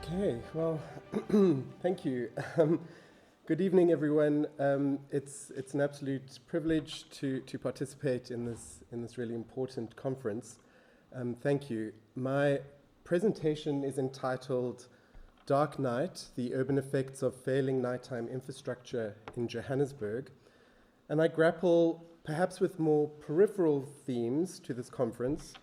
Okay, well, thank you. Good evening, everyone. It's an absolute privilege to participate in this really important conference. Thank you. My presentation is entitled Dark Night, the Urban Effects of Failing Nighttime Infrastructure in Johannesburg. And I grapple perhaps with more peripheral themes to this conference,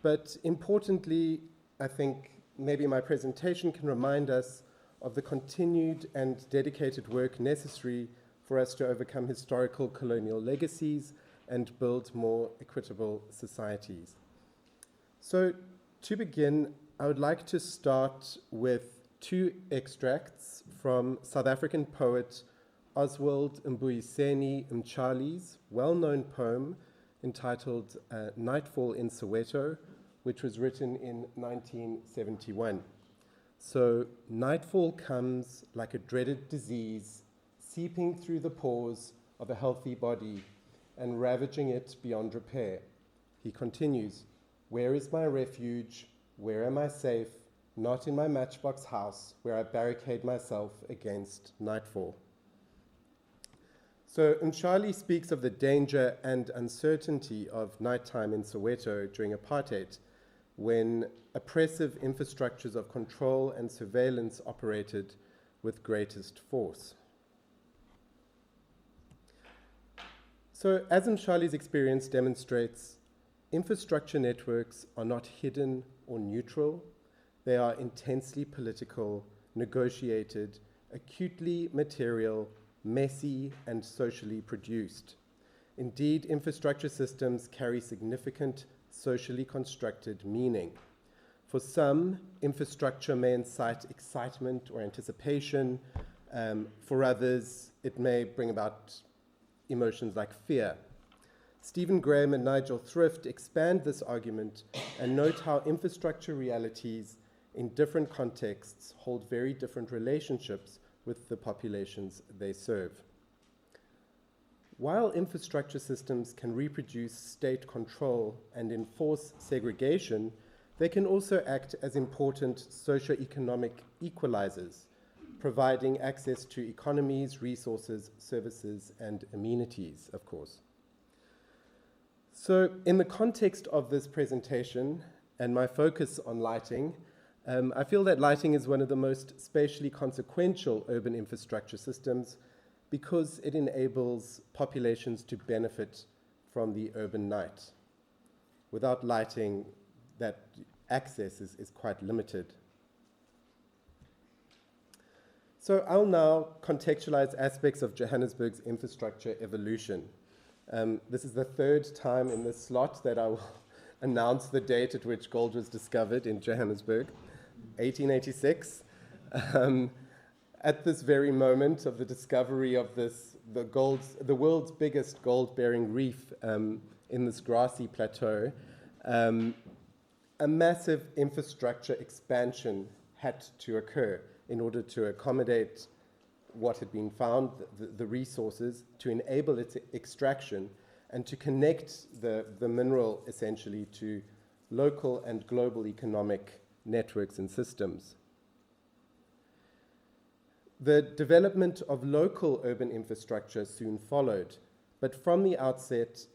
but importantly, I think maybe my presentation can remind us of the continued and dedicated work necessary for us to overcome historical colonial legacies and build more equitable societies. So, to begin, I would like to start with two extracts from South African poet Oswald Mbuyiseni Mtshali's well-known poem entitled Nightfall in Soweto, which was written in 1971. So, nightfall comes like a dreaded disease, seeping through the pores of a healthy body and ravaging it beyond repair. He continues, where is my refuge? Where am I safe? Not in my matchbox house, where I barricade myself against nightfall. So, Mtshali speaks of the danger and uncertainty of nighttime in Soweto during apartheid, when oppressive infrastructures of control and surveillance operated with greatest force. So, as Mtshali's experience demonstrates, infrastructure networks are not hidden or neutral. They are intensely political, negotiated, acutely material, messy, and socially produced. Indeed, infrastructure systems carry significant socially constructed meaning. For some, infrastructure may incite excitement or anticipation. For others, it may bring about emotions like fear. Stephen Graham and Nigel Thrift expand this argument and note how infrastructure realities in different contexts hold very different relationships with the populations they serve. While infrastructure systems can reproduce state control and enforce segregation, they can also act as important socioeconomic equalizers, providing access to economies, resources, services, and amenities, of course. So, in the context of this presentation and my focus on lighting, I feel that lighting is one of the most spatially consequential urban infrastructure systems because it enables populations to benefit from the urban night. Without lighting, that access is quite limited. So I'll now contextualize aspects of Johannesburg's infrastructure evolution. This is the third time in this slot that I will announce the date at which gold was discovered in Johannesburg, 1886. At this very moment of the discovery of the world's biggest gold-bearing reef in this grassy plateau, a massive infrastructure expansion had to occur in order to accommodate what had been found, the resources, to enable its extraction, and to connect the mineral essentially to local and global economic networks and systems. The development of local urban infrastructure soon followed, but from the outset,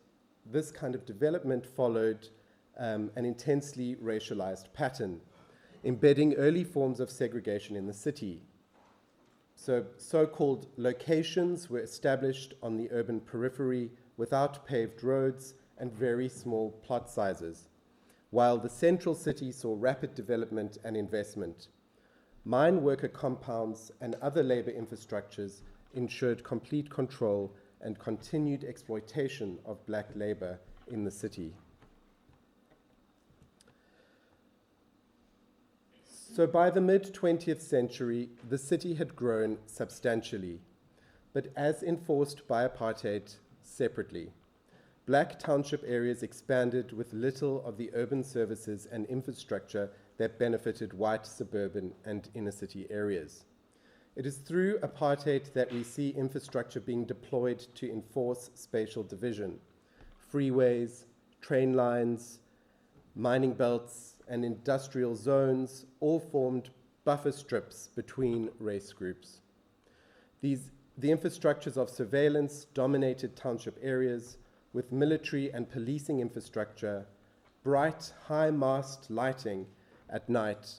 this kind of development followed an intensely racialized pattern, embedding early forms of segregation in the city. So-called locations were established on the urban periphery without paved roads and very small plot sizes, while the central city saw rapid development and investment. Mine worker compounds and other labor infrastructures ensured complete control and continued exploitation of black labor in the city. So by the mid-20th century, the city had grown substantially, but as enforced by apartheid, separately. Black township areas expanded with little of the urban services and infrastructure that benefited white suburban and inner-city areas. It is through apartheid that we see infrastructure being deployed to enforce spatial division. Freeways, train lines, mining belts, and industrial zones all formed buffer strips between race groups. The infrastructures of surveillance dominated township areas with military and policing infrastructure, bright, high-mast lighting at night,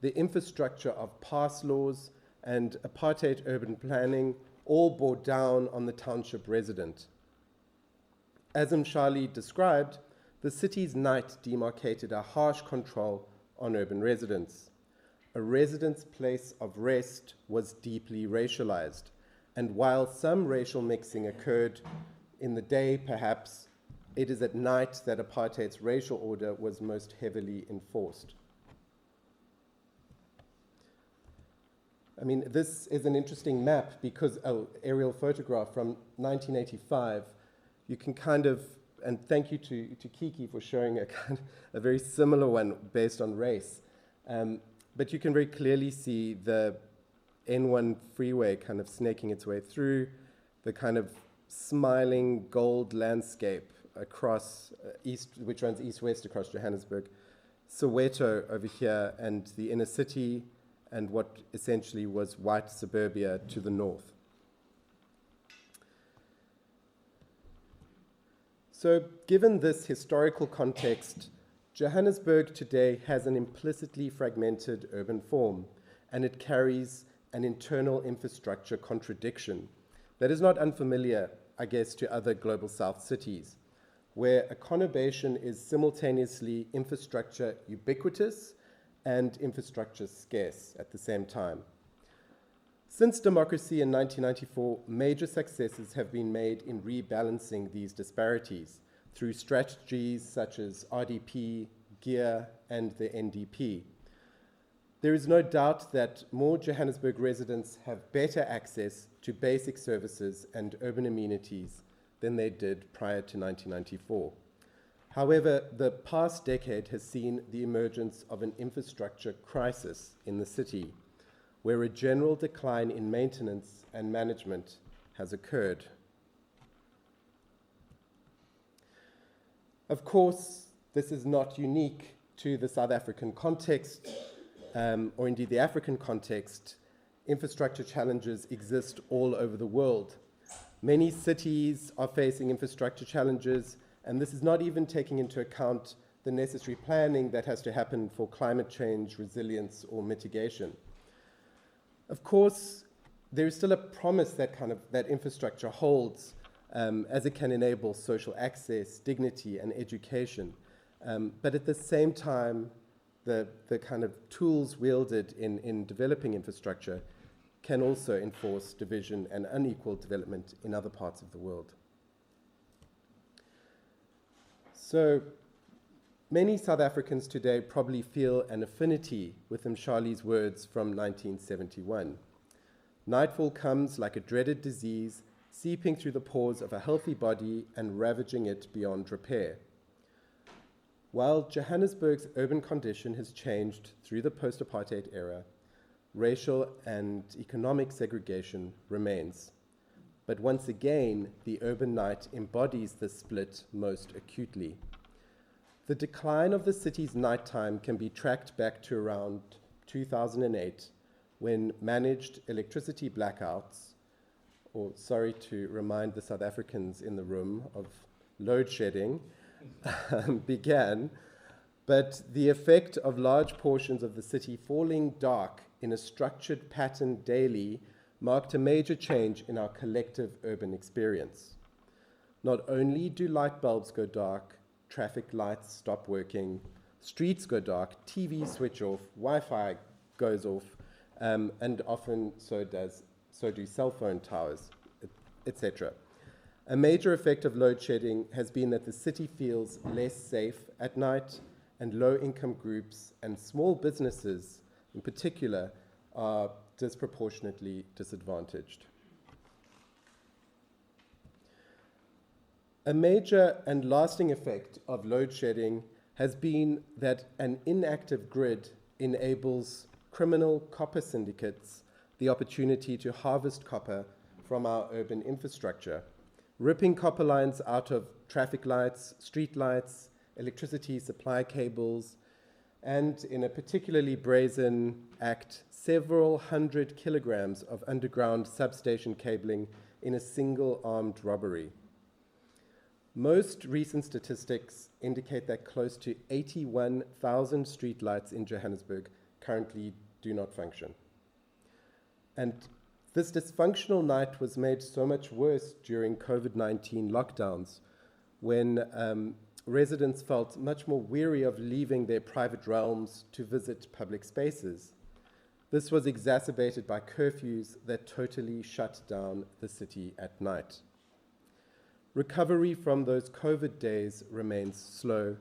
the infrastructure of pass laws and apartheid urban planning all bore down on the township resident. As Mshali described, the city's night demarcated a harsh control on urban residents. A resident's place of rest was deeply racialized, and while some racial mixing occurred in the day, perhaps, it is at night that apartheid's racial order was most heavily enforced. I mean, this is an interesting map because, aerial photograph from 1985, you can kind of, and thank you to Kiki for showing a very similar one based on race. But you can very clearly see the N1 freeway kind of snaking its way through, the kind of smiling gold landscape across which runs east-west across Johannesburg, Soweto over here, and the inner city, and what essentially was white suburbia to the north. So given this historical context, Johannesburg today has an implicitly fragmented urban form, and it carries an internal infrastructure contradiction that is not unfamiliar, I guess, to other global south cities, where a conurbation is simultaneously infrastructure ubiquitous and infrastructure scarce at the same time. Since democracy in 1994, major successes have been made in rebalancing these disparities through strategies such as RDP, GEAR, and the NDP. There is no doubt that more Johannesburg residents have better access to basic services and urban amenities than they did prior to 1994. However, the past decade has seen the emergence of an infrastructure crisis in the city, where a general decline in maintenance and management has occurred. Of course, this is not unique to the South African context, or indeed the African context. Infrastructure challenges exist all over the world. Many cities are facing infrastructure challenges, and this is not even taking into account the necessary planning that has to happen for climate change, resilience, or mitigation. Of course, there is still a promise that infrastructure holds, as it can enable social access, dignity, and education. But at the same time, the kind of tools wielded in developing infrastructure can also enforce division and unequal development in other parts of the world. So many South Africans today probably feel an affinity with Mshali's words from 1971. Nightfall comes like a dreaded disease, seeping through the pores of a healthy body and ravaging it beyond repair. While Johannesburg's urban condition has changed through the post-apartheid era, racial and economic segregation remains. But once again, the urban night embodies this split most acutely. The decline of the city's nighttime can be tracked back to around 2008, when managed electricity blackouts, or sorry to remind the South Africans in the room of load shedding, began, but the effect of large portions of the city falling dark in a structured pattern daily marked a major change in our collective urban experience. Not only do light bulbs go dark, traffic lights stop working, streets go dark, TVs switch off, Wi-Fi goes off, and often so do cell phone towers, etc. A major effect of load shedding has been that the city feels less safe at night, and low-income groups and small businesses in particular are disproportionately disadvantaged. A major and lasting effect of load shedding has been that an inactive grid enables criminal copper syndicates the opportunity to harvest copper from our urban infrastructure, ripping copper lines out of traffic lights, street lights, electricity supply cables, and in a particularly brazen act, several hundred kilograms of underground substation cabling in a single armed robbery. Most recent statistics indicate that close to 81,000 streetlights in Johannesburg currently do not function. And this dysfunctional night was made so much worse during COVID-19 lockdowns, when residents felt much more weary of leaving their private realms to visit public spaces. This was exacerbated by curfews that totally shut down the city at night. Recovery from those COVID days remains slow,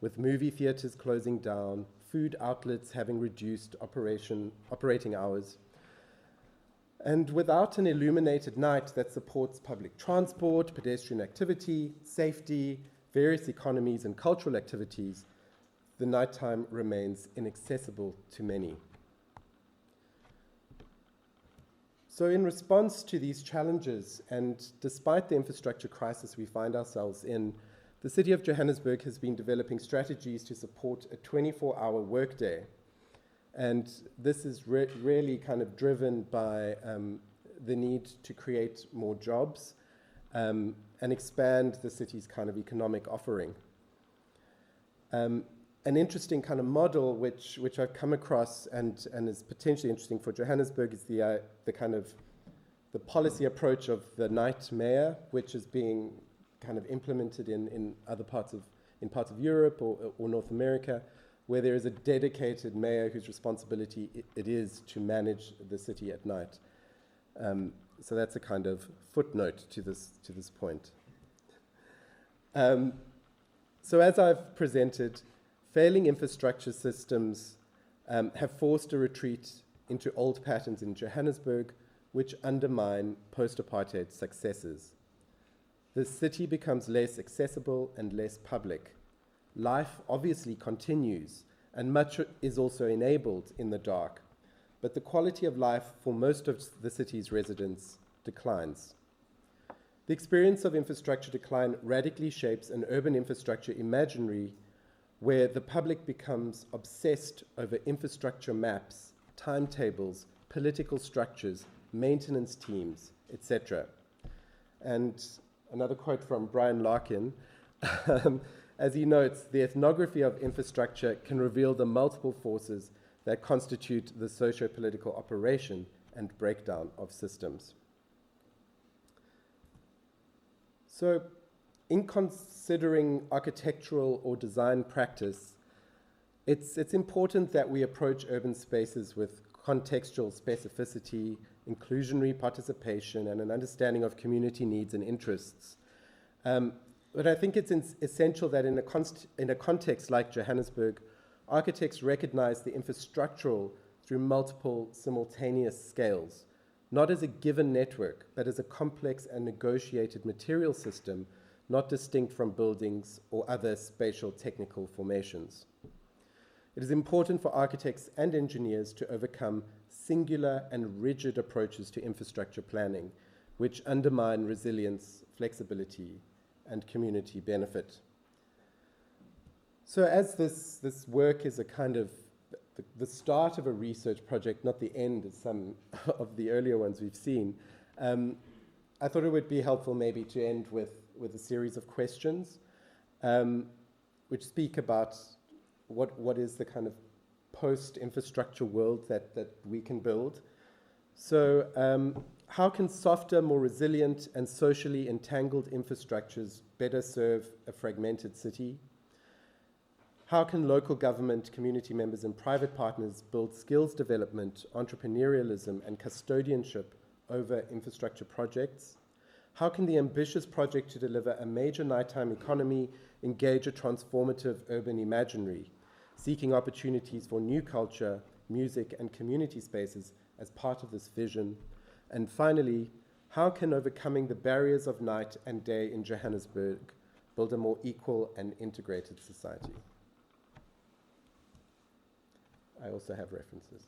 with movie theaters closing down, food outlets having reduced operating hours. And without an illuminated night that supports public transport, pedestrian activity, safety, various economies and cultural activities, the nighttime remains inaccessible to many. So in response to these challenges, and despite the infrastructure crisis we find ourselves in, the City of Johannesburg has been developing strategies to support a 24-hour workday. And this is really kind of driven by the need to create more jobs and expand the city's kind of economic offering. An interesting kind of model which I've come across and is potentially interesting for Johannesburg is the kind of the policy approach of the night mayor, which is being kind of implemented in parts of Europe or North America, where there is a dedicated mayor whose responsibility it is to manage the city at night. So that's a kind of footnote to this point. So as I've presented, failing infrastructure systems have forced a retreat into old patterns in Johannesburg, which undermine post-apartheid successes. The city becomes less accessible and less public. Life obviously continues, and much is also enabled in the dark, but the quality of life for most of the city's residents declines. The experience of infrastructure decline radically shapes an urban infrastructure imaginary where the public becomes obsessed over infrastructure maps, timetables, political structures, maintenance teams, etc. And another quote from Brian Larkin, as he notes, the ethnography of infrastructure can reveal the multiple forces that constitute the socio-political operation and breakdown of systems. So, in considering architectural or design practice, it's important that we approach urban spaces with contextual specificity, inclusionary participation, and an understanding of community needs and interests. But I think it's essential that in a context like Johannesburg, architects recognize the infrastructural through multiple simultaneous scales, not as a given network, but as a complex and negotiated material system, not distinct from buildings or other spatial technical formations. It is important for architects and engineers to overcome singular and rigid approaches to infrastructure planning, which undermine resilience, flexibility, and community benefit. So as this work is a kind of the start of a research project, not the end of some of the earlier ones we've seen, I thought it would be helpful maybe to end with a series of questions which speak about what is the kind of post-infrastructure world that we can build. So how can softer, more resilient, and socially entangled infrastructures better serve a fragmented city? How can local government, community members, and private partners build skills development, entrepreneurialism, and custodianship over infrastructure projects? How can the ambitious project to deliver a major nighttime economy engage a transformative urban imaginary, seeking opportunities for new culture, music, and community spaces as part of this vision? And finally, how can overcoming the barriers of night and day in Johannesburg build a more equal and integrated society? I also have references.